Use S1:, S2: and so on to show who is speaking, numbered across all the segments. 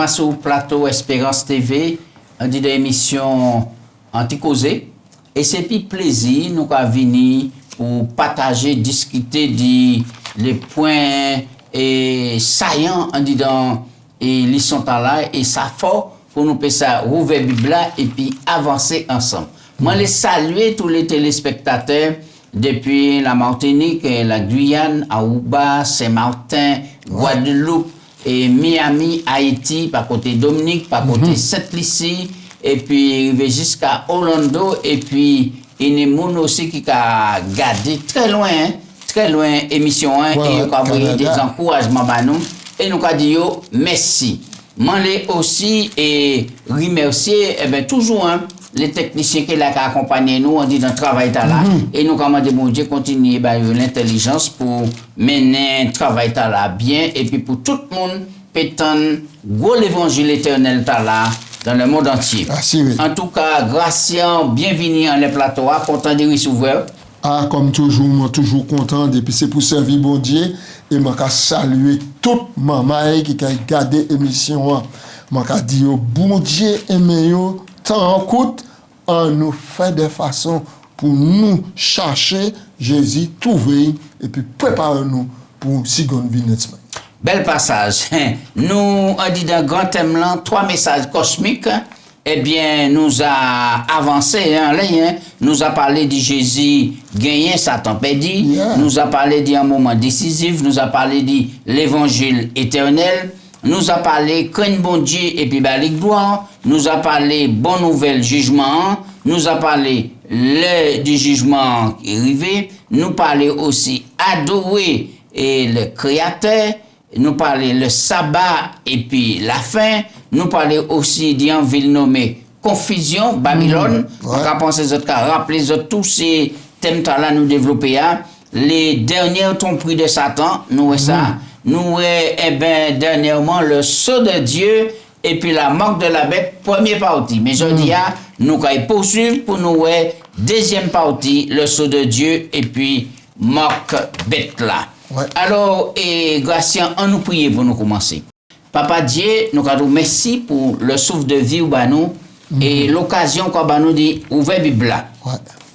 S1: moi sur le plateau Espérance TV, on dit d'émission Anti-Causé. Et c'est puis plaisir, nous avons venir pour partager, discuter les points saillants, on dit dans les sont là, et ça fort pour nous faire ça, rouvrir la Bible et puis avancer ensemble. Moi, les saluer tous les téléspectateurs depuis la Martinique, la Guyane, Aruba, Saint-Martin, Guadeloupe, et Miami, Haïti, par côté Dominique, par côté Saint-Lucie, et puis jusqu'à Orlando, et puis il y a des gens aussi qui a gardé très loin émission 1, et qui a envoyé des encouragements à nous, et nous avons dit merci. Je aussi et remercier toujours les techniciens qui ont accompagné nous, on dit dans le travail là, et nous commandons mon Dieu continuer l'intelligence pour mener le travail là bien, et puis pour tout le monde, pétant gros l'évangile éternel là dans le monde entier. En tout cas, Gratien, bienvenue en le plateau, content de recevoir.
S2: Comme toujours, moi toujours content, et puis c'est pour servir bon Dieu, et moi je saluer toute maman qui a regardé l'émission. Moi je dis, bon Dieu, aimez tant coûte, on nous fait de façon pour nous chercher Jésus, trouver, et puis préparer-nous pour seconde venue.
S1: Bel passage. Nous, on dit dans le grand thème là, 3 messages cosmiques. Eh bien, nous a avancé, nous a parlé de Jésus gagné, Satan perdu, nous a parlé d'un moment décisif, nous a parlé de l'évangile éternel, nous a parlé crainte bon Dieu et puis la gloire, nous a parlé bonne nouvelle jugement, nous a parlé du jugement qui est arrivé, nous parlé aussi adorer et le Créateur, nous parler le sabbat et puis la fin, nous parler aussi d'une ville nommée Confusion, Babylone. On va penser rappeler tous ces thèmes-là nous développer. Les dernières tromperies de Satan, nous ça. Nous dernièrement le sceau de Dieu et puis la marque de la bête, première partie. Mais je dis, nous allons poursuivre pour nous deuxième partie, le sceau de Dieu et puis marque bête là. Alors, Gratien, on nous prie pour nous commencer. Papa Dieu, nous avons merci pour le souffle de vie ou nous et l'occasion qu'on nous dit ouvrir la Bible.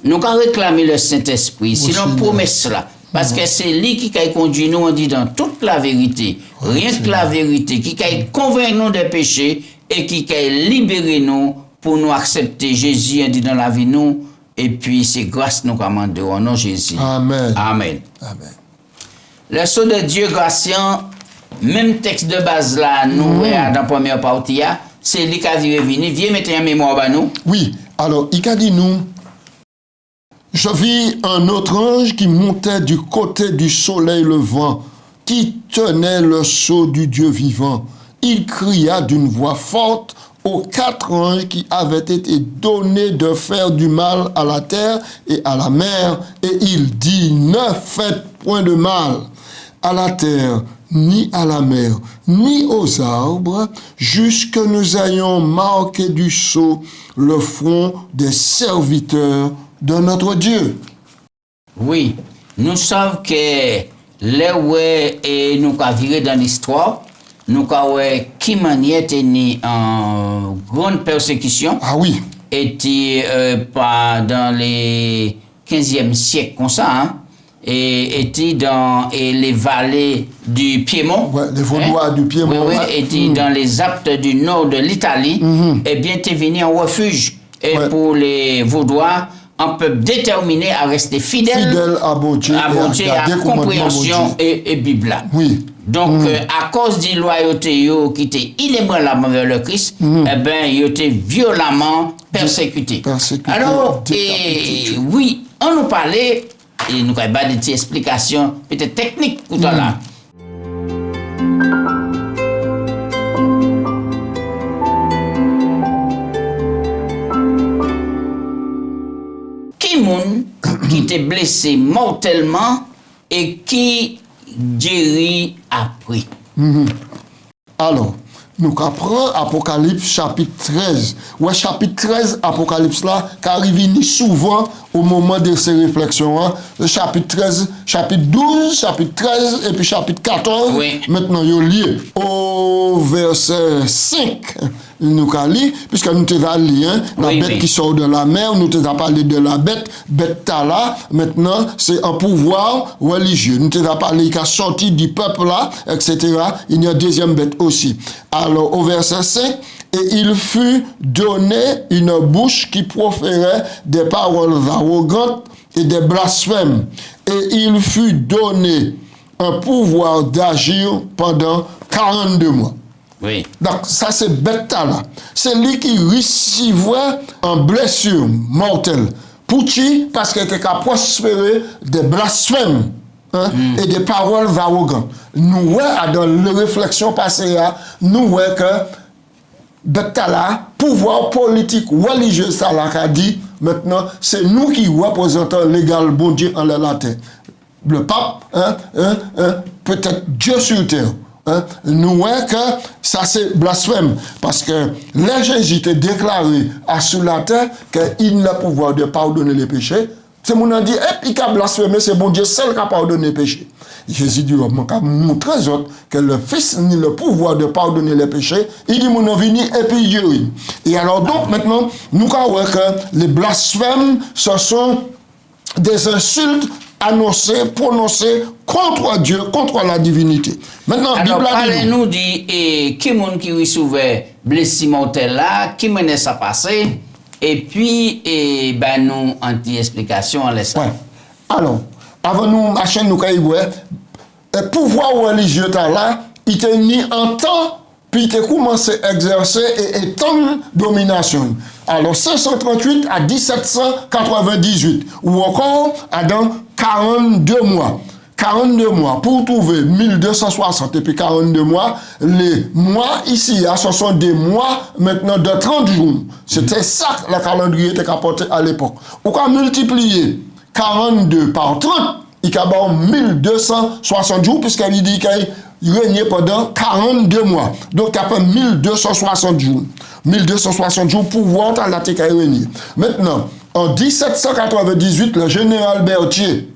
S1: Nous avons réclamé le Saint-Esprit, sinon promesse là. Parce que c'est lui qui a conduit nous, on dit dans toute la vérité, rien que la vérité, qui a convaincu nous des péchés et qui a libéré nous pour nous accepter Jésus, on dit dans la vie nous. Et puis c'est grâce nous commandons au nom de Jésus.
S2: Amen.
S1: Amen.
S2: Amen.
S1: Le sceau de Dieu, Gratien, même texte de base là, nous, dans la première partie, c'est lui qui a venu. Viens mettre en mémoire à nous.
S2: Oui, alors, il a dit nous, je vis un autre ange qui montait du côté du soleil levant, qui tenait le sceau du Dieu vivant. Il cria d'une voix forte aux 4 anges qui avaient été donnés de faire du mal à la terre et à la mer, et il dit, ne faites point de mal à la terre, ni à la mer, ni aux arbres, jusque nous ayons marqué du sceau le front des serviteurs de notre Dieu.
S1: Oui, nous savons que là où nous avons viré dans l'histoire, nous avons qui manière tenu en grande persécution.
S2: Ah oui.
S1: Était dans les 15e siècle comme ça, et était dans les vallées du Piémont.
S2: Ouais, les Vaudois du Piémont.
S1: Oui, était dans les Alpes du nord de l'Italie. Et bien, était venu en refuge. Et pour les Vaudois, un peuple déterminé à rester fidèle
S2: à bon Dieu,
S1: à la compréhension et Bible.
S2: Oui.
S1: Donc, à cause de la loyauté qui était inébranlable envers le Christ, eh bien, ils étaient violemment persécutés. Alors, oui, on nous parlait, et nous avons des petites explications, peut-être techniques, tout à l'heure. Qui était blessé mortellement et qui guérit après.
S2: Alors, nous apprenons Apocalypse chapitre 13. Ouais, chapitre 13, Apocalypse là, qui arrive souvent au moment de ces réflexions. Hein. Le chapitre 13, chapitre 12, chapitre 13 et puis chapitre 14.
S1: Oui.
S2: Maintenant, il y a lié au verset 5. Nous allons lire, puisque nous t'avons lu, hein, la
S1: Oui,
S2: bête
S1: oui.
S2: qui sort de la mer, nous t'avons parlé de la bête là, maintenant, c'est un pouvoir religieux. Nous t'avons parlé qui a sorti du peuple là, etc. Il y a une deuxième bête aussi. Alors, au verset 5, et il fut donné une bouche qui proférait des paroles arrogantes et des blasphèmes. Et il fut donné un pouvoir d'agir pendant 42 mois.
S1: Oui.
S2: Donc, ça, c'est bêta là. C'est lui qui recevait une blessure mortelle. Pour qui? Parce qu'il était capable de prospérer des blasphèmes hein, et des paroles arrogantes. Nous, dans les réflexions passées, nous voyons que bêta là, pouvoir politique, religieux, ça là, qu'a dit, maintenant, c'est nous qui représentons l'égal bon Dieu en la terre. Le pape, peut-être Dieu sur terre. Hein, nous voyons que ça c'est blasphème parce que là Jésus était déclaré à sur la terre qu'il n'a pouvoir de pardonner les péchés. C'est mon a dit il a blasphémé, c'est bon Dieu seul qui a pardonné les péchés. Jésus dit on a montré aux autres que le Fils n'a le pouvoir de pardonner les péchés. Il dit mon venu et puis Dieu. Et alors donc maintenant nous voyons que les blasphèmes ce sont des insultes annoncé, prononcé contre Dieu, contre la divinité. Maintenant,
S1: alors,
S2: Bible
S1: parlez-nous de qui moun qui recevait blessure mortelle là, qui menait ça passer, et puis, ben, nous, anti-explication en laissant.
S2: Ouais. Alors, avant nous, ma chaîne, nous, le pouvoir religieux là, il était mis en temps, puis il a commencé à exercer et étendre domination. Alors, 538 à 1798, ou encore dans 42 mois. 42 mois, pour trouver 1260 et puis 42 mois, les mois ici, ce sont des mois maintenant de 30 jours. C'était ça que le calendrier était apporté à l'époque. On a multiplié 42 par 30, il y a 1260 jours, puisqu'il dit qu'il régnait pendant 42 mois. Donc, il y a 1260 jours. 1260 jours pour voir la terre réunir. Maintenant, en 1798, le général Berthier,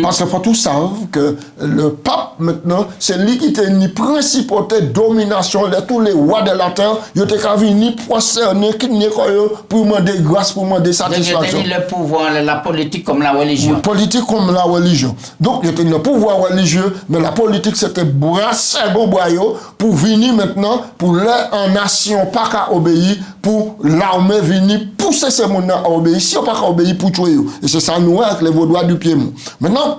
S2: parce qu'il faut tout savoir que le pape, maintenant, c'est lui qui était une principauté domination de tous les rois de la terre. Il était venu procéder pour demander grâce, pour demander satisfaction.
S1: Donc, il le pouvoir, la politique comme la religion.
S2: La politique comme la religion. Donc, il était le pouvoir religieux, mais la politique, c'était brasser au boyau pour venir maintenant, pour les en nation pas qu'à obéir, pour l'armée venir pousser ces gens à obéir. Si on pas qu'à obéir pour tuer. Et c'est ça, nous, avec les vaudois du pied. Maintenant,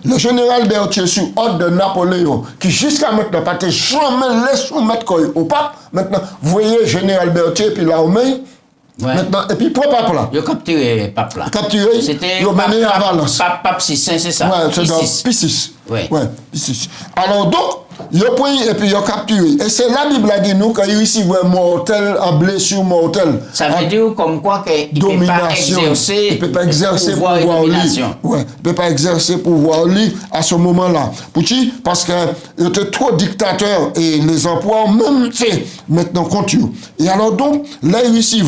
S2: le général Berthier, sur ordre de Napoléon, qui jusqu'à maintenant n'a pas jamais laissé soumettre au pape, maintenant, vous voyez, général Berthier, puis l'armée,
S1: ouais.
S2: Maintenant, et puis pour pape là.
S1: Il a capturé le pape là.
S2: Capturé,
S1: c'était
S2: il a mené à Valence.
S1: Pape 6, c'est ça.
S2: Ouais, c'est dans
S1: P6.
S2: P6.
S1: Ouais.
S2: Ouais, P6. Alors donc, il a pris et puis il a capturé. Et c'est la Bible qui dit nous qu'il réussit un mortel, en blessure mortelle.
S1: Ça veut dire comme quoi qu'il ne peut pas exercer.
S2: Il peut pas exercer
S1: pouvoir et
S2: pouvoir
S1: domination.
S2: Ouais, il peut pas exercer pouvoir lui à ce moment-là. Pourquoi? Parce que il était trop dictateur et les emplois même fait maintenant continue. Et alors donc, là il réussit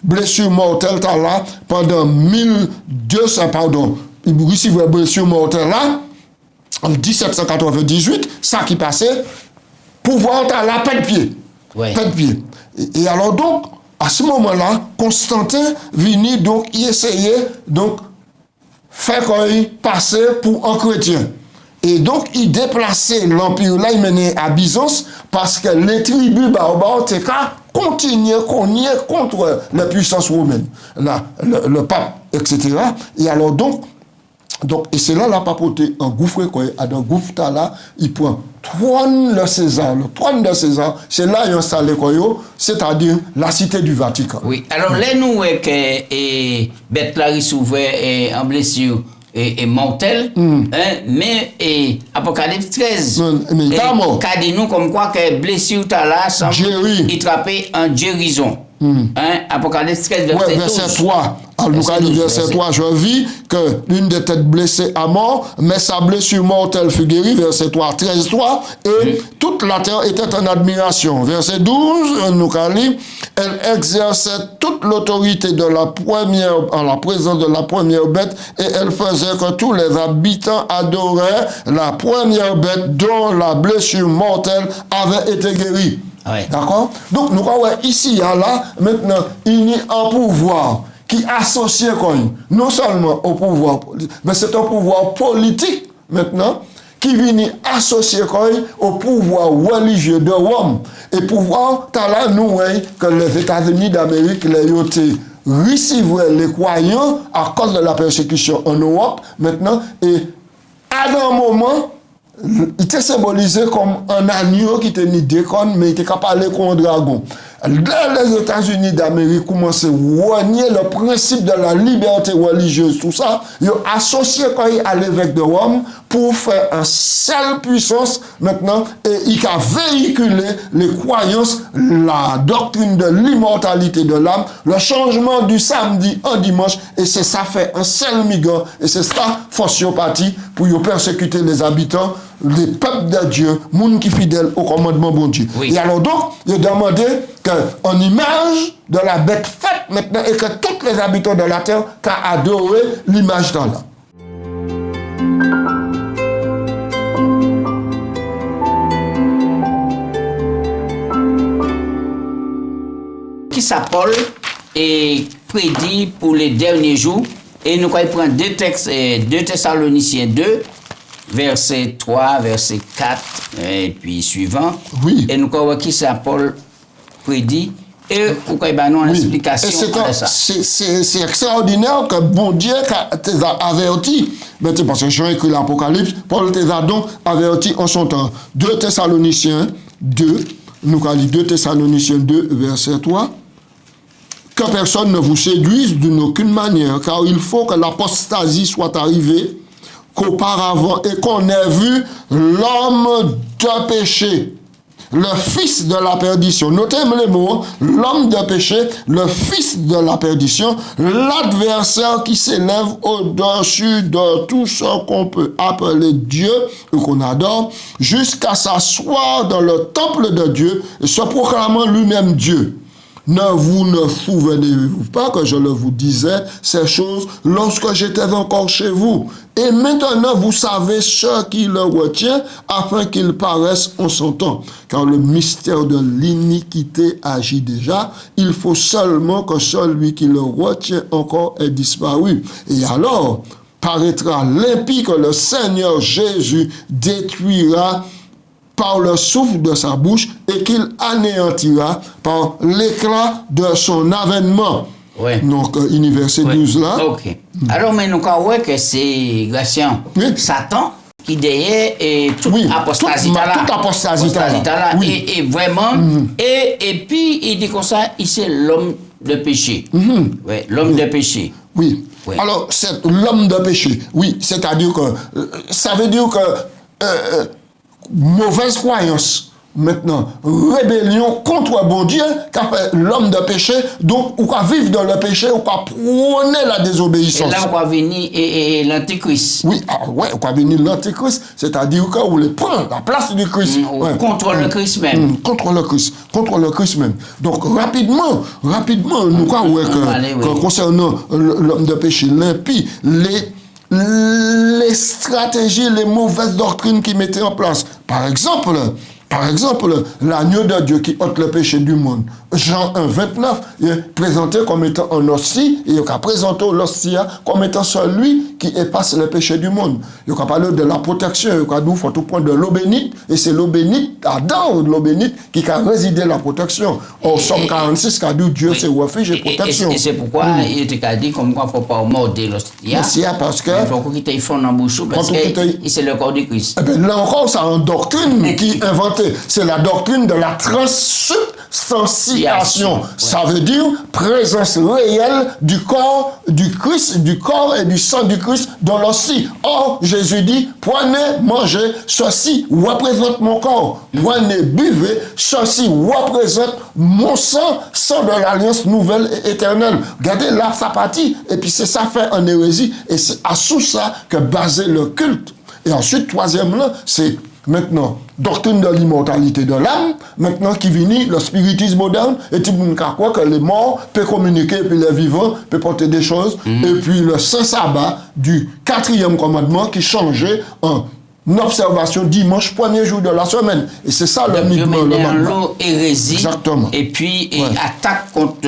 S2: blessure mortelle là pendant 1200 pardon. Il réussit blessure mortelle là. En 1798, ça qui passait, pouvoir à la peine de pied.
S1: Ouais.
S2: Peine de pied. Et alors donc, à ce moment-là, Constantin venait donc y essayer, donc, faire passer pour un chrétien. Et donc, il déplaçait l'empire là, il menait à Byzance, parce que les tribus barbares étaient continuer contre la puissance romaine, là, le pape, etc. Et alors donc, et c'est là la papauté en gouffre quoi à dans gouffre là il prend trône de César. Le trône de César, c'est là il installé quoi c'est-à-dire la cité du Vatican.
S1: Oui, alors là nous que bête là souverain en blessure et mortelle mais Apocalypse 13
S2: mais pas mort.
S1: Qu'a dit nous comme quoi que blessure là semble il trappé en guérison. Apocalypse 13,
S2: Ouais,
S1: verset 12.
S2: verset 3. Alors, nous allons verset 3. Je vis que l'une des têtes blessées à mort, mais sa blessure mortelle fut guérie. Verset 3, 13, 3. Et toute la terre était en admiration. Verset 12, nous allons, elle exerçait toute l'autorité de la première, en la présence de la première bête, et elle faisait que tous les habitants adoraient la première bête dont la blessure mortelle avait été guérie.
S1: Ouais.
S2: D'accord? Donc, nous voyons ici, il y a là, maintenant, il y a un pouvoir qui associe non seulement au pouvoir, mais c'est un pouvoir politique, maintenant, qui vient associer au pouvoir religieux de Rome. Et pouvoir, t'as là, nous voyons que les États-Unis d'Amérique, les recevaient les croyants à cause de la persécution en Europe, maintenant, et à un moment, il était symbolisé comme un agneau qui était ni déconne, mais il était capable de parler comme un dragon. Les États-Unis d'Amérique commencent à renier le principe de la liberté religieuse, tout ça. Ils ont associé à l'évêque de Rome pour faire une seule puissance maintenant et il a véhiculé les croyances, la doctrine de l'immortalité de l'âme, le changement du samedi en dimanche et c'est ça fait un seul migrant et c'est ça sociopathie pour persécuter les habitants, les peuples de Dieu, monde qui fidèle au commandement bon Dieu.
S1: Oui.
S2: Et alors donc, il a demandé qu'en image de la bête faite maintenant et que tous les habitants de la terre qu'à adorer l'image d'Allah.
S1: Qui ça Paul est prédit pour les derniers jours et nous allons prendre deux textes, 2 Thessaloniciens 2, verset 3, verset 4 et puis suivant.
S2: Oui.
S1: Et nous allons voir qui ça Paul prédit et pourquoi il nous une explication de ça.
S2: C'est extraordinaire que bon Dieu t'a averti. Mais parce que j'ai écrit l'Apocalypse, Paul t'a donc averti en son temps. 2 Thessaloniciens 2, nous allons lire 2 Thessaloniciens 2, verset 3. Que personne ne vous séduise d'une aucune manière, car il faut que l'apostasie soit arrivée, qu'auparavant et qu'on ait vu l'homme de péché, le fils de la perdition. Notez les mots, l'homme de péché, le fils de la perdition, l'adversaire qui s'élève au-dessus de tout ce qu'on peut appeler Dieu ou qu'on adore, jusqu'à s'asseoir dans le temple de Dieu et se proclamant lui-même Dieu. Ne souvenez-vous pas que je le vous disais ces choses lorsque j'étais encore chez vous. Et maintenant vous savez ce qui le retient afin qu'il paraisse en son temps. Car le mystère de l'iniquité agit déjà. Il faut seulement que celui qui le retient encore ait disparu. Et alors paraîtra l'impie que le Seigneur Jésus détruira par le souffle de sa bouche et qu'il anéantira par l'éclat de son avènement.
S1: Ouais.
S2: Donc, verset 12 là.
S1: Ok. Alors, mais nous avons vu que c'est Satan qui derrière et toute apostasie là.
S2: Toute apostasie là.
S1: Oui. Et vraiment, et puis il dit comme ça, il c'est l'homme de péché. Ouais, l'homme de péché.
S2: Oui. Ouais. Alors, c'est l'homme de péché. Oui, c'est-à-dire que, ça veut dire que, mauvaise croyance. Maintenant, rébellion contre bon Dieu, qu'a fait l'homme de péché, donc, ou qu'a vivre dans le péché, ou qu'a prôner la désobéissance.
S1: Et là, on va venir et l'antéchrist.
S2: Oui, on va venir l'antéchrist, c'est-à-dire qu'on voulait prendre la place du Christ.
S1: Contre le Christ même.
S2: Contre le Christ même. Donc, rapidement, nous croyons que concernant l'homme de péché, l'impie, les stratégies, les mauvaises doctrines qu'il mettait en place. Par exemple, l'agneau de Dieu qui ôte le péché du monde. Jean 1, 29, il est présenté comme étant un hostie, et il a présenté l'hostie comme étant celui qui efface le péché du monde. Il a parlé de la protection, il a dit qu'il faut tout prendre de l'eau bénite, et c'est l'eau bénite, Adam, l'eau bénite, qui a résidé la protection. Au Somme 46, qui a dit Dieu c'est refuge et protection.
S1: Et c'est pourquoi il t'a dit comme quoi il ne faut pas morder l'hostie.
S2: Parce que.
S1: Il faut qu'il te fonde dans la bouche, parce que c'est le corps du Christ.
S2: Eh bien, là encore, c'est une doctrine qui invente apporter. C'est la doctrine de la transubstantiation. Ça veut dire présence réelle du corps du Christ, du corps et du sang du Christ dans l'hostie. Or, Jésus dit, prenez, mangez, ceci représente mon corps. Prenez, buvez, ceci représente mon sang, sang de l'alliance nouvelle et éternelle. Regardez là, ça partit. Et puis c'est ça fait en hérésie. Et c'est à sous ça que basé le culte. Et ensuite, troisième là, c'est maintenant doctrine de l'immortalité de l'âme, maintenant qui vient le spiritisme moderne, et tout le monde croit que les morts peuvent communiquer, et puis les vivants peuvent porter des choses, et puis le saint sabbat du 4e commandement qui changeait en observation dimanche, premier jour de la semaine. Et c'est ça le
S1: mouvement. Hérésie.
S2: Exactement.
S1: Et puis attaque contre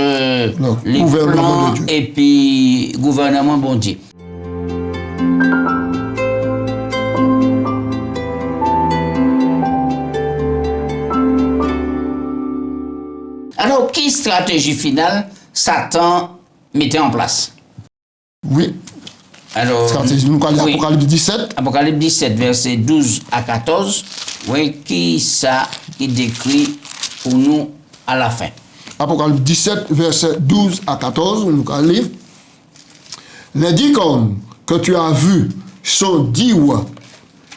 S1: les plans et puis gouvernement bon Dieu. Alors, quelle stratégie finale Satan mettait en place?
S2: Oui.
S1: Alors,
S2: stratégie, nous parlons d'Apocalypse 17.
S1: Apocalypse 17, verset 12 à 14. Oui, qui ça qui décrit pour nous à la fin?
S2: Apocalypse 17, verset 12 à 14, nous allons lire. Les 10 cornes que tu as vues sont 10 rois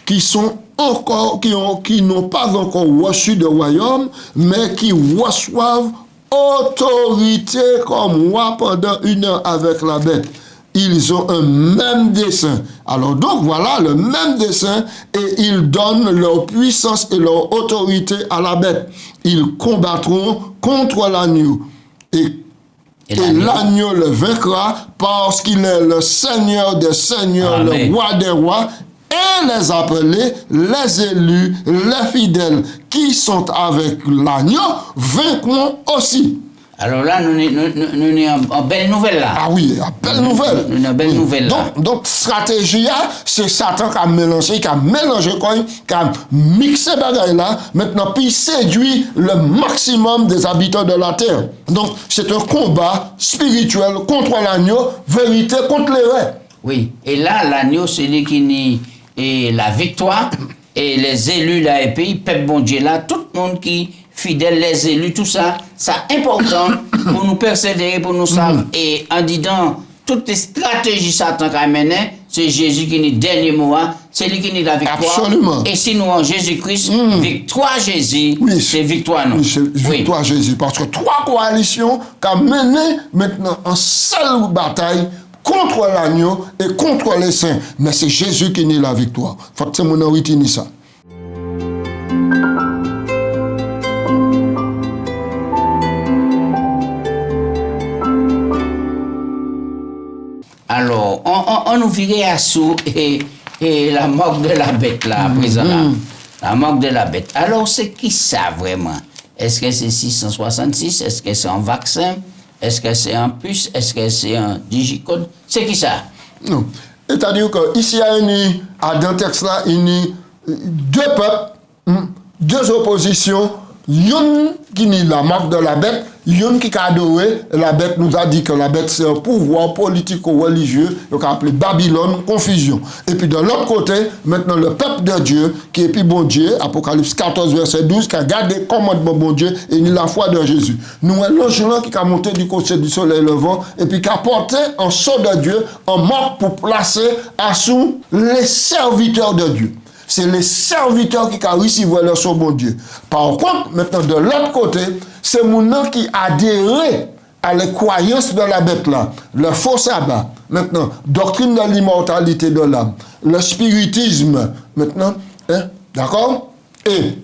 S2: qui sont encore, qui n'ont pas encore reçu de royaume, mais qui reçoivent autorité comme roi pendant 1 heure avec la bête. Ils ont un même dessein. Alors donc voilà le même dessein et ils donnent leur puissance et leur autorité à la bête. Ils combattront contre l'agneau et l'agneau le vaincra parce qu'il est le Seigneur des seigneurs, Amen. Le roi des rois. Et les appelés, les élus, les fidèles qui sont avec l'agneau vaincront aussi.
S1: Alors là, nous sommes en belle nouvelle là.
S2: Ah oui, en belle nouvelle.
S1: Une belle nouvelle là.
S2: Donc, stratégie, c'est Satan qui a mélangé, qui a mixé bagaille là, maintenant, puis séduit le maximum des habitants de la terre. Donc, c'est un combat spirituel contre l'agneau, vérité contre les vrais.
S1: Oui, et là, l'agneau, c'est lui qui nie la victoire, et les élus là, et puis, peuple bon Dieu là, tout le monde qui fidèle, les élus, tout ça, c'est important pour nous persévérer, pour nous savoir. Et en disant, toutes les stratégies Satan qui a menées, c'est Jésus qui n'est dernier mot, c'est lui qui n'est la victoire.
S2: Absolument.
S1: Et si nous en Jésus-Christ, victoire Jésus,
S2: oui,
S1: c'est victoire nous.
S2: Oui, c'est victoire Jésus. Parce que 3 coalitions qui ont mené maintenant en seule bataille contre l'agneau et contre les saints. Mais c'est Jésus qui n'est la victoire. Faut que mon retenir ça.
S1: Alors, on nous virait à sous et la mort de la bête là, à présent là. La mort de la bête. Alors, c'est qui ça vraiment? Est-ce que c'est 666? Est-ce que c'est un vaccin? Est-ce que c'est un puce? Est-ce que c'est un digicode? C'est qui ça?
S2: Non. C'est-à-dire qu'ici, dans le texte là, il y a 2 peuples, 2 oppositions. Une qui nie la marque de la bête, une qui a adoré la bête, nous a dit que la bête c'est un pouvoir politico-religieux, donc appelé Babylone, confusion. Et puis de l'autre côté, maintenant le peuple de Dieu, qui est puis bon Dieu, Apocalypse 14, verset 12, qui a gardé le commandement bon Dieu et ni la foi de Jésus. Nous, l'ange qui a monté du côté du soleil levant, et puis qui a porté un sceau de Dieu, en marque pour placer à sous les serviteurs de Dieu. C'est les serviteurs qui ont reçu leur son bon Dieu. Par contre, maintenant, de l'autre côté, c'est mon nom qui adhère à la croyance de la bête là. Le faux sabbat, maintenant, doctrine de l'immortalité de l'âme, le spiritisme, maintenant, d'accord? Et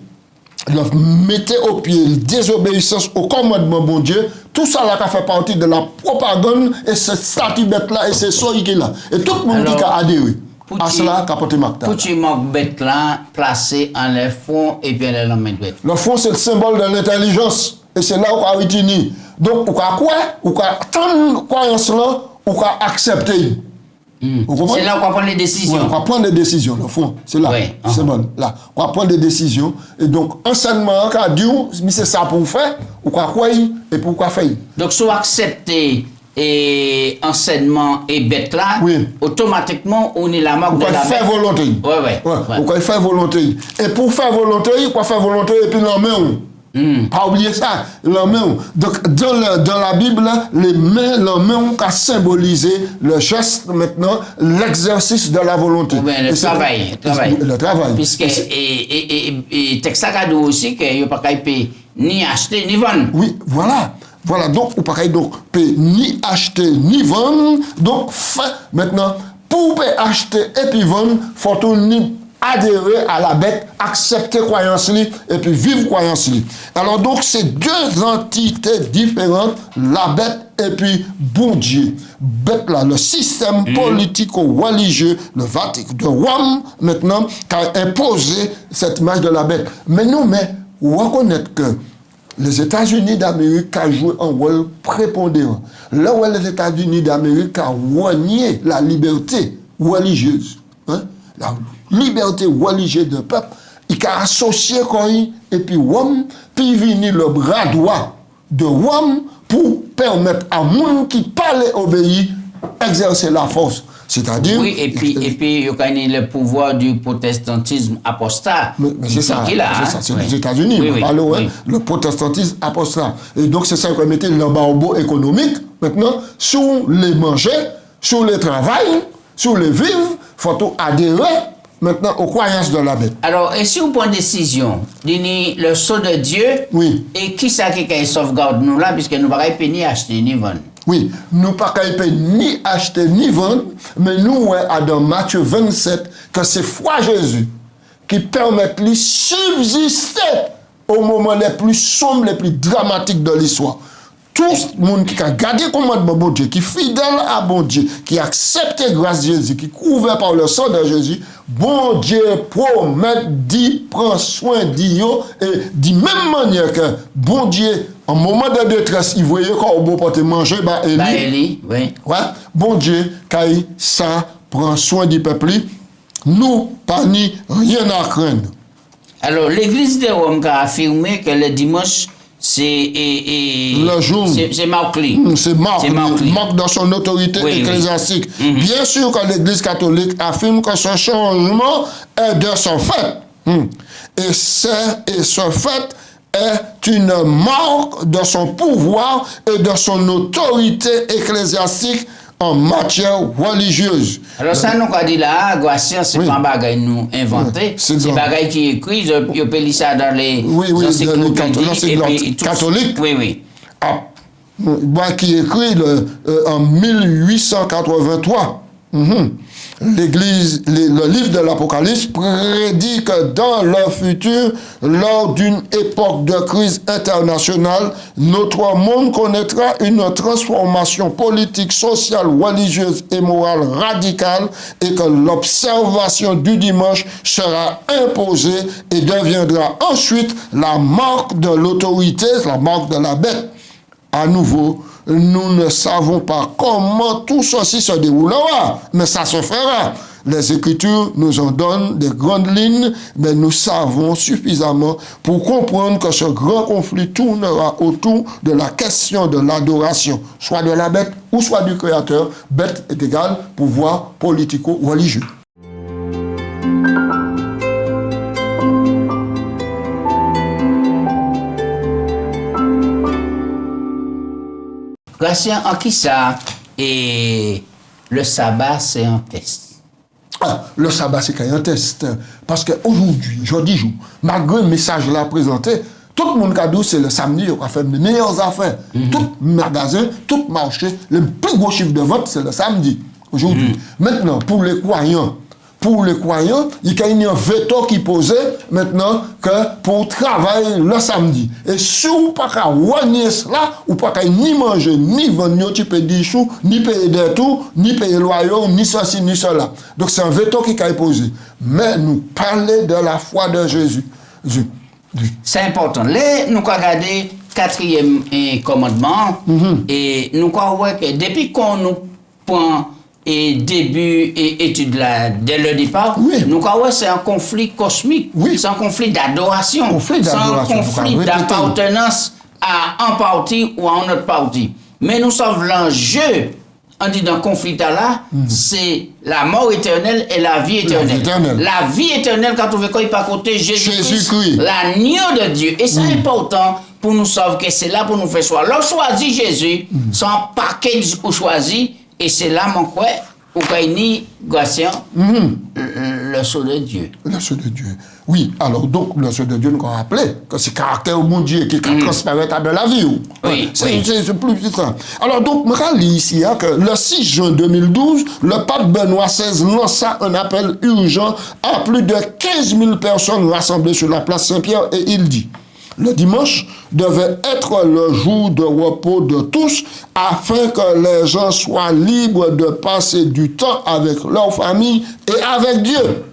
S2: mettez au pied la désobéissance au commandement bon Dieu, tout ça là qui fait partie de la propagande et ce statut bête là et c'est ça qui est là. Et tout le monde qui a adhéré. À cela, capoter Macta.
S1: Pour tu manques bête là, placé en les fonds et puis les mains bête.
S2: Le fond, c'est le symbole de l'intelligence. Et c'est là où on a retenu. Donc, on a quoi? On a tant de croyances là, on a accepté.
S1: C'est là qu'on va prendre les décisions.
S2: Oui, on va prendre des décisions, le fond. C'est là. Oui. C'est bon. Là. On va prendre des décisions. Et donc, enseignement, on a dit, mais c'est ça pour faire, on a quoi et pour quoi faire.
S1: Donc, si on accepte et enseignement et bête là,
S2: Oui.
S1: automatiquement, on est la marque de la bête.
S2: Faire volonté.
S1: Ouais.
S2: Vous pouvez faire volonté. Et pour faire volonté, il faut faire volonté et puis l'en Pas oublier ça, la main. Donc, dans la Bible, les mains, la main, a symbolisé le geste, maintenant, l'exercice de la volonté.
S1: Ou bien le travail.
S2: Le travail.
S1: Puisque, et texte a dit aussi qu'il n'y a pas qu'à ni acheter ni vendre.
S2: Oui, voilà. Voilà, donc, ou pareil, donc, peut ni acheter ni vendre. Donc, maintenant, pour acheter et puis vendre, faut ni adhérer à la bête, accepter croyance et puis vivre croyance. Alors donc c'est deux entités différentes, la bête et puis bon Dieu. Bête là, le système politico-religieux, le Vatican de Rome maintenant, qui a imposé cette image de la bête. Mais nous, reconnaître que les États-Unis d'Amérique ont joué un rôle prépondérant. Là où les États-Unis d'Amérique ont renié la liberté religieuse. Hein? La liberté religieuse d'un peuple, il a associé et puis Rome, puis venir le bras droit de Rome pour permettre à monde qui parle et obéit exercer la force. C'est-à-dire...
S1: Oui, et puis il y a le pouvoir du protestantisme apostat.
S2: Mais c'est ça, c'est les États-Unis, le protestantisme apostat. Et donc c'est ça qu'on mettait l'embargo économique, maintenant, sur les manger, sur les travail, sur les vivre, il faut adhérer maintenant aux croyances de la bête.
S1: Alors, et si vous prenez décision, le sceau de Dieu,
S2: oui.
S1: Et qui ça qui sauvegarde nous là, puisque nous ne pouvons pas ni acheter ni vendre.
S2: Oui, nous ne pouvons pas ni acheter ni vendre, mais nous, dans Matthieu 27, que c'est foi Jésus qui permet de subsister au moment les plus sombres, les plus dramatiques de l'histoire. Tout le monde qui a gardé le commandement de bon Dieu, qui est fidèle à bon Dieu, qui a accepté la grâce de Jésus, qui est couvert par le sang de Jésus, bon Dieu promet, dit, prend soin d'eux, et de même manière que bon Dieu, en moment de détresse, il voyait quand on peut manger,
S1: Élie, oui.
S2: Ouais, bon Dieu, quand ça prend soin du peuple, nous, pas ni rien à craindre.
S1: Alors, l'Église de Rome a affirmé que le dimanche, c'est
S2: le jour.
S1: C'est marqué.
S2: C'est marque dans son autorité ecclésiastique. Oui. Bien sûr que l'Église catholique affirme que ce changement est de son fait. Et ce fait est une marque de son pouvoir et de son autorité ecclésiastique en matière religieuse.
S1: Alors ça, nous a dit là, Goissien, c'est pas un bagage nous inventé, c'est un bagage qui est écrit, je peux lire ça dans les
S2: encyclopédies catholiques.
S1: Oui.
S2: Qui est écrit en 1883. L'Église, le livre de l'Apocalypse prédit que dans le futur, lors d'une époque de crise internationale, notre monde connaîtra une transformation politique, sociale, religieuse et morale radicale et que l'observation du dimanche sera imposée et deviendra ensuite la marque de l'autorité, la marque de la bête. À nouveau, nous ne savons pas comment tout ceci se déroulera, mais ça se fera. Les Écritures nous en donnent des grandes lignes, mais nous savons suffisamment pour comprendre que ce grand conflit tournera autour de la question de l'adoration, soit de la bête ou soit du Créateur. Bête est égale pouvoir politico-religieux.
S1: Gratien, en qui ça et le sabbat, c'est un test?
S2: Le sabbat, c'est un test. Parce qu'aujourd'hui, jeudi jour, malgré le message là présenté, tout le monde a dit c'est le samedi, on va faire les meilleures affaires. Tout magasin, tout marché, le plus gros chiffre de vente, c'est le samedi. Aujourd'hui. Maintenant, pour les croyants, il y a un veto qui posait maintenant que pour travailler le samedi. Et si vous ne pouvez pas renier cela, vous ne pouvez pas ni manger, ni vendre, ni payer des choux, ni payer des tours, ni payer loyer, ni ceci, ni cela. Donc c'est un veto qui a posé. Mais nous parlons de la foi de Jésus.
S1: C'est important. Là, nous avons regardé le 4e commandement et nous avons vu que depuis qu'on nous prend et début et étude là, dès le départ, nous avons c'est un conflit cosmique, c'est un conflit d'adoration, c'est un conflit d'appartenance à un parti ou à un autre parti. Mais nous sommes l'enjeu, on dit dans le conflit là, c'est la mort éternelle et la vie éternelle. La vie éternelle, quand on veut qu'il pas côté Jésus-Christ, l'agneau de Dieu. Et c'est important pour nous sauver que c'est là pour nous faire choix. Lorsqu'on choisit Jésus, c'est un paquet qu'on choisit, et c'est là, mon quoi, où il le sceau de Dieu.
S2: Le sceau de Dieu. Oui, alors donc le sceau de Dieu nous a rappelé que c'est le caractère de mon Dieu qui transparaît dans la vie.
S1: Oui,
S2: c'est plus ça. Alors donc, je lis ici que le 6 juin 2012, le pape Benoît XVI lança un appel urgent à plus de 15 000 personnes rassemblées sur la place Saint-Pierre et il dit: le dimanche devait être le jour de repos de tous afin que les gens soient libres de passer du temps avec leur famille et avec Dieu.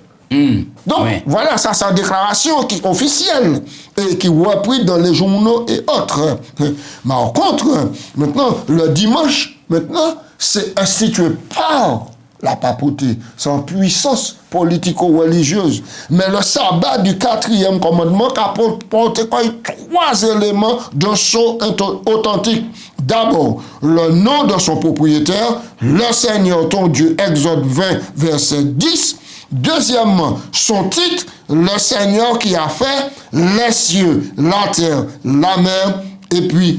S2: Donc, voilà, ça c'est une déclaration qui est officielle et qui est reprise dans les journaux et autres. Mais par contre, maintenant, le dimanche, maintenant, c'est institué par la papauté, sans puissance politico-religieuse. Mais le sabbat du 4e commandement apporte 3 éléments de sceau authentique. D'abord, le nom de son propriétaire, le Seigneur ton Dieu, Exode 20, verset 10. Deuxièmement, son titre, le Seigneur qui a fait les cieux, la terre, la mer, et puis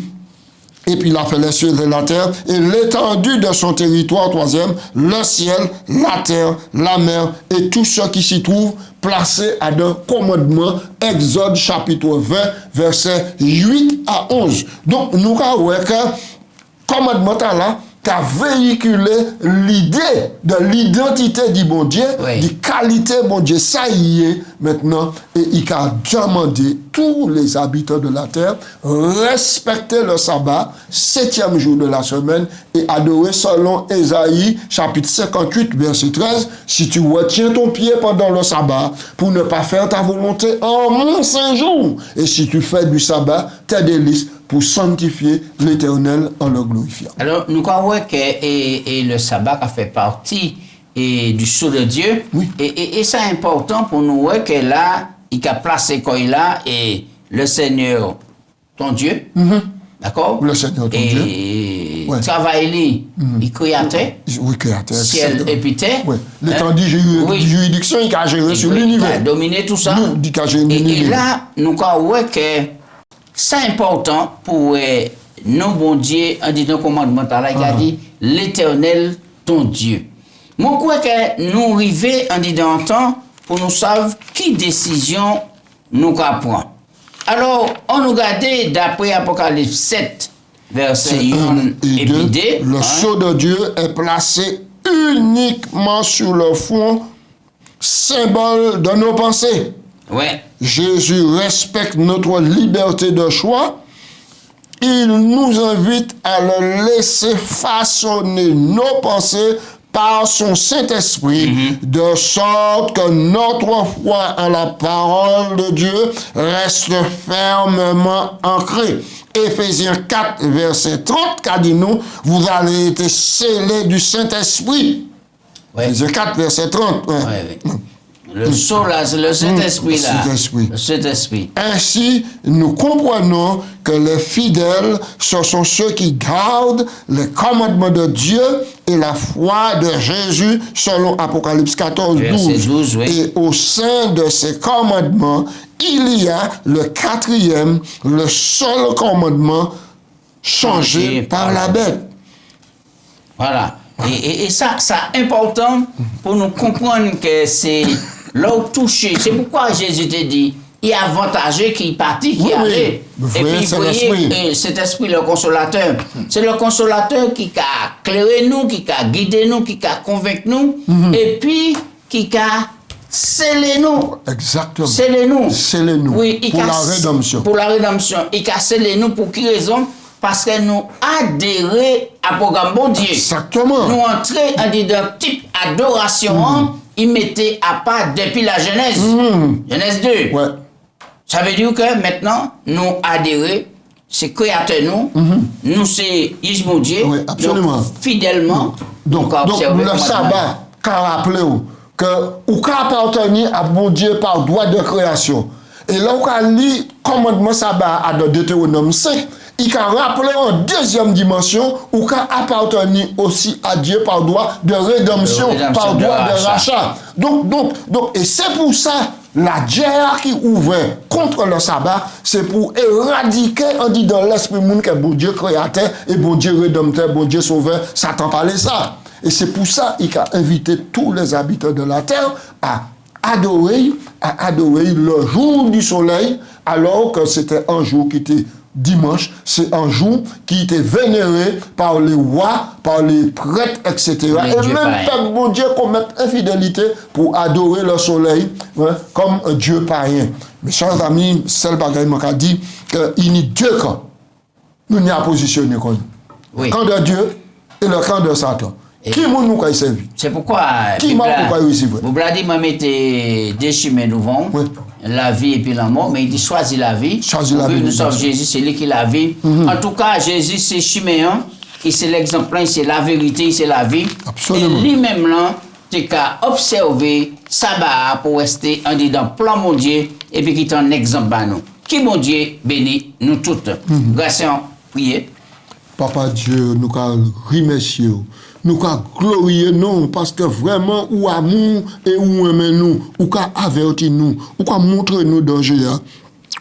S2: il a fait les cieux et la terre, et l'étendue de son territoire. Troisième, le ciel, la terre, la mer, et tout ce qui s'y trouve, placé à un commandement. Exode chapitre 20, versets 8 à 11. Donc, nous avons que commandement là, qui a véhiculé l'idée de l'identité du bon Dieu, de qualité bon Dieu. Ça y est maintenant, et il a demandé tous les habitants de la terre respecter le sabbat, 7e jour de la semaine, et adorer selon Ésaïe, chapitre 58, verset 13. Si tu retiens ton pied pendant le sabbat pour ne pas faire ta volonté en mon saint jour, et si tu fais du sabbat tes délices, pour sanctifier l'Éternel en le glorifiant.
S1: Alors, nous croyons que et le sabbat a fait partie du sceau de Dieu.
S2: Oui.
S1: Et c'est important pour nous que là, il a placé quoi là, et le Seigneur, ton Dieu, d'accord?
S2: Le Seigneur, ton Dieu.
S1: Et travail, il créateur.
S2: Oui, créateur.
S1: Ciel et puis terre.
S2: Oui. L'étendue juridiction, il a géré sur l'univers.
S1: Il a dominé tout ça.
S2: Et
S1: là, nous croyons que c'est important pour nos bons dieux, en disant commandement là, il a dit l'Éternel ton Dieu. Moi, je crois que nous arrivons en disant temps pour nous savoir qui décision nous prend. Alors, on nous regarde d'après Apocalypse 7, verset 1 et 2.
S2: Le sceau de Dieu est placé uniquement sur le front, symbole de nos pensées.
S1: Ouais.
S2: Jésus respecte notre liberté de choix. Il nous invite à le laisser façonner nos pensées par son Saint-Esprit, de sorte que notre foi en la parole de Dieu reste fermement ancrée. Éphésiens 4, verset 30, qu'a dit nous, vous avez été scellés du Saint-Esprit. Ouais. Éphésiens 4, verset 30. Ouais.
S1: Ouais. Le sceau là, c'est le Saint-Esprit là.
S2: Saint-Esprit.
S1: Le Saint-Esprit.
S2: Ainsi, nous comprenons que les fidèles, ce sont ceux qui gardent les commandements de Dieu et la foi de Jésus, selon Apocalypse 14, 12. Oui. Et au sein de ces commandements, il y a le 4e, le seul commandement changé par la bête.
S1: Voilà. Et ça, c'est important pour nous comprendre que c'est là où toucher. C'est pourquoi Jésus te dit, il est avantageux qu'il partit, qu'il allait. Et puis, vous voyez, cet esprit, le consolateur, c'est le consolateur qui a éclairé nous, qui a guidé nous, qui a convaincu nous, et puis qui a scellé nous.
S2: Exactement.
S1: Scellé nous.
S2: Scellé nous.
S1: Oui,
S2: pour la rédemption.
S1: Pour la rédemption. Il a scellé nous pour quelle raison? Parce que nous adhérons à programme bon Dieu.
S2: Exactement.
S1: Nous entrons en un type adoration, il mettait à part depuis la Genèse. Genèse 2.
S2: Ouais.
S1: Ça veut dire que maintenant, nous adhérons, c'est créateur nous, nous c'est mon Dieu.
S2: Oui, absolument.
S1: Donc, fidèlement.
S2: Donc le sabbat, qu'a rappelé que ou qu'a appartenu à bon Dieu par droit de création. Et là, on a lu commandement sabbat à Deutéronome 5. il a rappelé en deuxième dimension, ou qu'a appartenu aussi à Dieu par droit de rédemption, par droit de rachat. Donc, et c'est pour ça, la guerre qui ouvrait contre le sabbat, c'est pour éradiquer, on dit dans l'esprit monde que bon Dieu créateur et bon Dieu rédempteur, bon Dieu sauveur, Satan parlait ça. Et c'est pour ça qu'il a invité tous les habitants de la terre à adorer le jour du soleil, alors que c'était un jour qui était dimanche, c'est un jour qui était vénéré par les rois, par les prêtres, etc. Et même peuple bon Dieu commet infidélité pour adorer le soleil, hein, comme un Dieu païen. Mes chers amis, seul bagaille m'a dit qu'il y a deux camps. Nous n'y a positionné comme nous. Le camp de Dieu et le camp de Satan. Qui nous a servi?
S1: C'est pourquoi
S2: qui m'a réussi?
S1: Vous l'avez dit, moi mettez deux chemins devant, la vie et puis la mort, mais il dit choisis la vie.
S2: Choisis la vie.
S1: Nous sommes Jésus, c'est lui qui la vie. En tout cas, Jésus c'est chemin, et c'est l'exemple, c'est la vérité, c'est la vie.
S2: Absolument.
S1: Et lui-même là, tu as observé sabbat pour rester en dedans plan mon Dieu et puis qui est un exemple à nous. Qui mon Dieu bénit nous toutes. Grâce à prier.
S2: Papa Dieu, nous remercions. Nous glorifions nous parce que vraiment ou amour et ou aimer nous, ou avertir nous, ou montrer nous danger.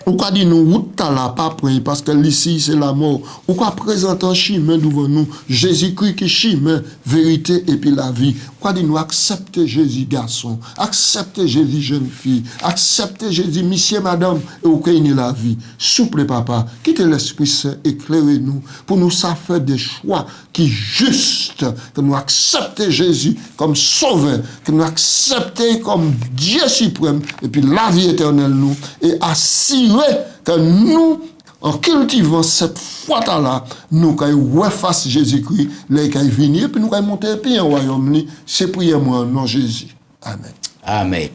S2: Ou dit nous route là pas près parce que ici c'est la mort. Ou présenter un chemin devant nous, Jésus-Christ qui chemin, vérité et puis la vie. Ou dit nous accepter Jésus garçon, accepter Jésus jeune fille, accepter Jésus monsieur madame et ou gagner la vie. Souple papa, quittez l'Esprit Saint, éclairez-nous pour nous faire des choix qui justes, que nous accepter Jésus comme sauveur, que nous accepter comme Dieu suprême et puis la vie éternelle nous et assurer que nous, en cultivant cette foi-là, nous allons refaire Jésus-Christ, nous allons venir, puis nous allons monter et puis un royaume. C'est prier moi, non Jésus. Amen.
S1: Amen.